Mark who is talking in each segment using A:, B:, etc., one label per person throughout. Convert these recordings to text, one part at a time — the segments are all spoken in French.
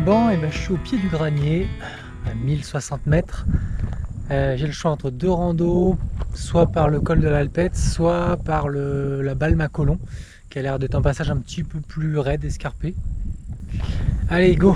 A: Bon, et ben, je suis au pied du Granier, à 1060 mètres. J'ai le choix entre deux randos, soit par le col de l'Alpette, soit par la Balme à Colomb, qui a l'air d'être un passage un petit peu plus raide, escarpé. Allez, go!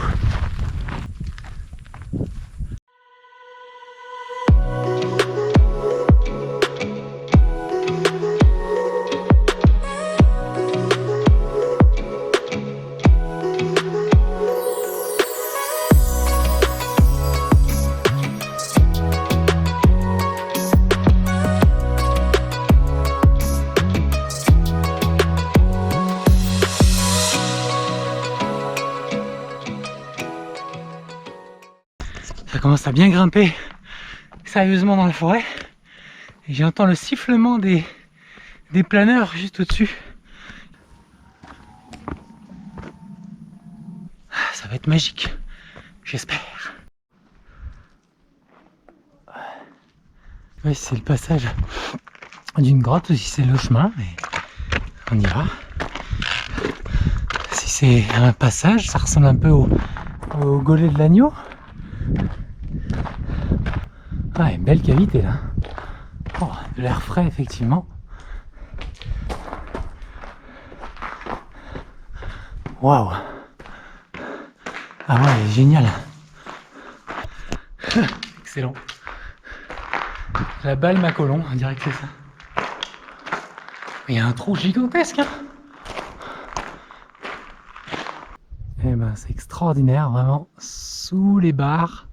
A: Ça commence à bien grimper sérieusement dans la forêt. Et j'entends le sifflement des planeurs juste au-dessus. Ça va être magique, j'espère. Ouais, c'est le passage d'une grotte, si c'est le chemin, mais on y va. Si c'est un passage, ça ressemble un peu au golet de l'agneau. Ah, une belle cavité là. Oh, de l'air frais effectivement. Waouh. Ah ouais, génial. Excellent. La Balme à Colomb, on dirait que c'est ça. Il y a un trou gigantesque, hein. Et ben c'est extraordinaire, vraiment, sous les barres.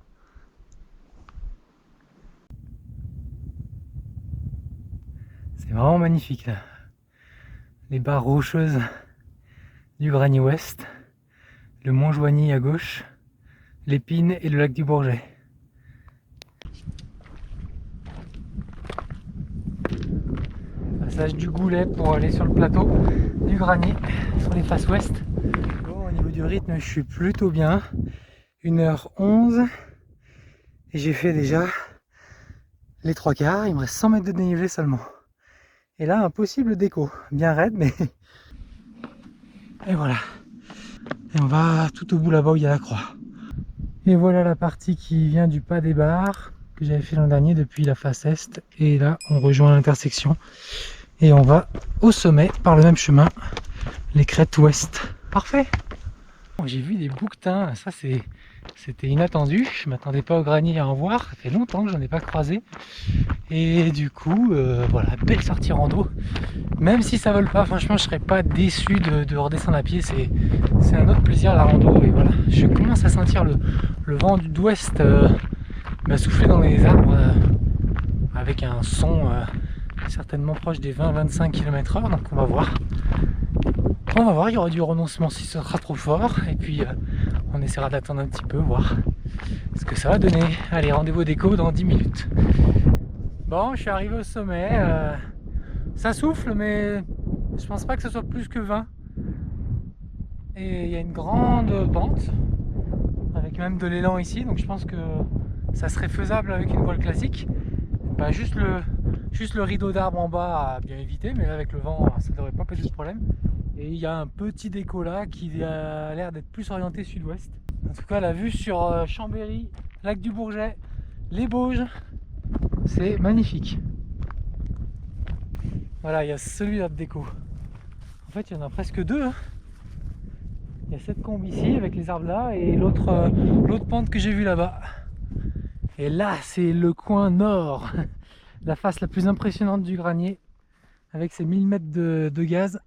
A: C'est vraiment magnifique là. Les barres rocheuses du Granier Ouest, le Mont Joigny à gauche, l'Épine et le lac du Bourget. Passage du Goulet pour aller sur le plateau du Granier, sur les faces ouest. Bon, au niveau du rythme, je suis plutôt bien. 1h11 et j'ai fait déjà les 3/4. Il me reste 100 mètres de dénivelé seulement. Et là, un possible déco, bien raide, mais... Et voilà. Et on va tout au bout là-bas où il y a la croix. Et voilà la partie qui vient du pas des barres que j'avais fait l'an dernier depuis la face est. Et là, on rejoint l'intersection. Et on va au sommet par le même chemin, les crêtes ouest. Parfait! J'ai vu des bouquetins, ça c'était inattendu. Je m'attendais pas au Granier à en voir. Ça fait longtemps que j'en ai pas croisé. Et du coup, voilà, belle sortie rando. Même si ça vole pas, franchement, je serais pas déçu de redescendre à pied. C'est un autre plaisir la rando. Et voilà, je commence à sentir le vent d'ouest souffler dans les arbres avec un son certainement proche des 20-25 km/h. Donc on va voir. On va voir, il y aura du renoncement si ce sera trop fort. Et puis on essaiera d'attendre un petit peu, voir ce que ça va donner. Allez, rendez-vous déco dans 10 minutes. Bon, je suis arrivé au sommet. Ça souffle, mais je pense pas que ce soit plus que 20. Et il y a une grande pente, avec même de l'élan ici. Donc je pense que ça serait faisable avec une voile classique. Bah, juste le rideau d'arbres en bas à bien éviter, mais là, avec le vent, ça ne devrait pas poser de problème. Et il y a un petit déco là qui a l'air d'être plus orienté sud-ouest. En tout cas, la vue sur Chambéry, lac du Bourget, les Bauges, c'est magnifique. Voilà, il y a celui-là de déco. En fait, il y en a presque deux. Hein. Il y a cette combe ici avec les arbres là et l'autre pente que j'ai vue là-bas. Et là, c'est le coin nord, la face la plus impressionnante du Granier, avec ses 1000 mètres de gaz,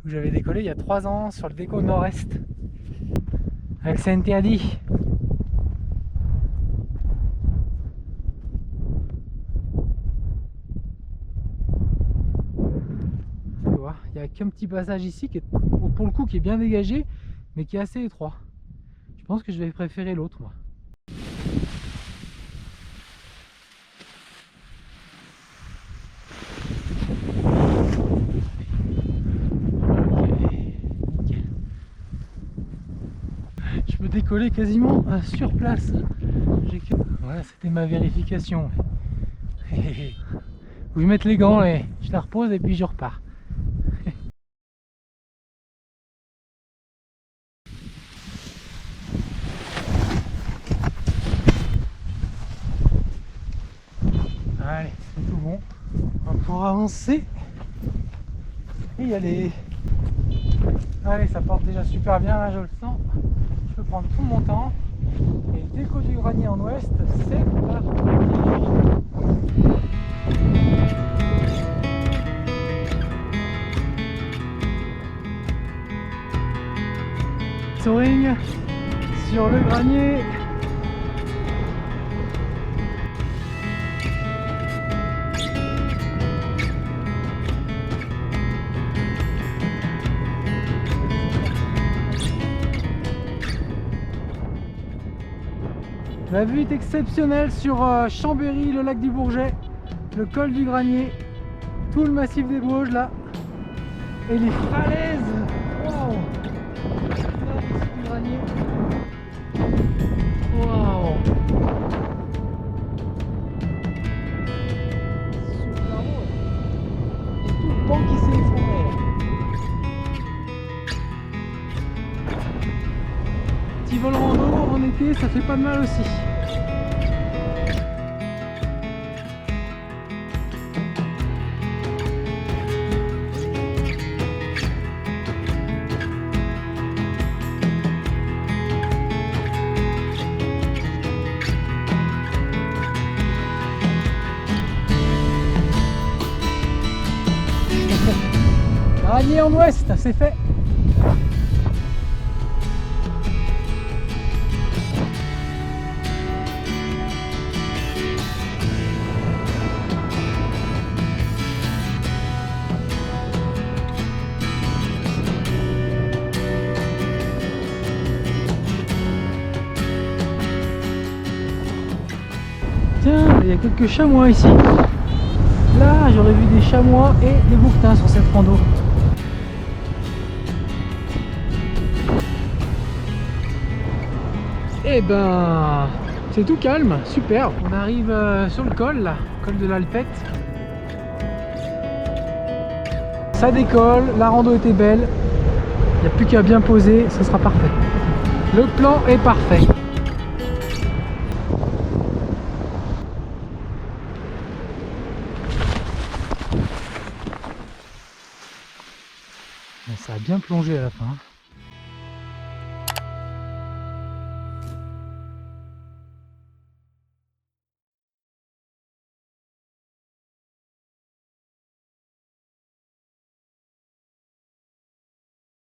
A: où j'avais décollé il y a 3 ans sur le déco nord-est, avec Saint-Interdit. Tu vois, il n'y a qu'un petit passage ici qui est, pour le coup, qui est bien dégagé, mais qui est assez étroit. Je pense que je vais préférer l'autre, moi. Je peux décoller quasiment sur place. Voilà, c'était ma vérification. Vous je mettre les gants et je la repose et puis je repars. Allez, c'est tout bon. On va pouvoir avancer et y aller. Allez, ça porte déjà super bien, là je le sens. Je peux prendre tout mon temps. Et le déco du granier en ouest, c'est parti. Soaring sur le granier. La vue est exceptionnelle sur Chambéry, le lac du Bourget, le col du Granier, tout le massif des Bauges là, et les falaises. Wow. Du Granier. Wow. Super beau. Et tout le banc qui s'est effondré là. Petit vol rando en été, ça fait pas de mal aussi. Granier en ouest, c'est fait. Tiens, il y a quelques chamois ici. Là, j'aurais vu des chamois et des bouquetins sur cette rando. Et ben, c'est tout calme, super. On arrive sur le col, là, col de l'Alpette. Ça décolle, la rando était belle. Il n'y a plus qu'à bien poser, ce sera parfait. Le plan est parfait. Ça a bien plongé à la fin.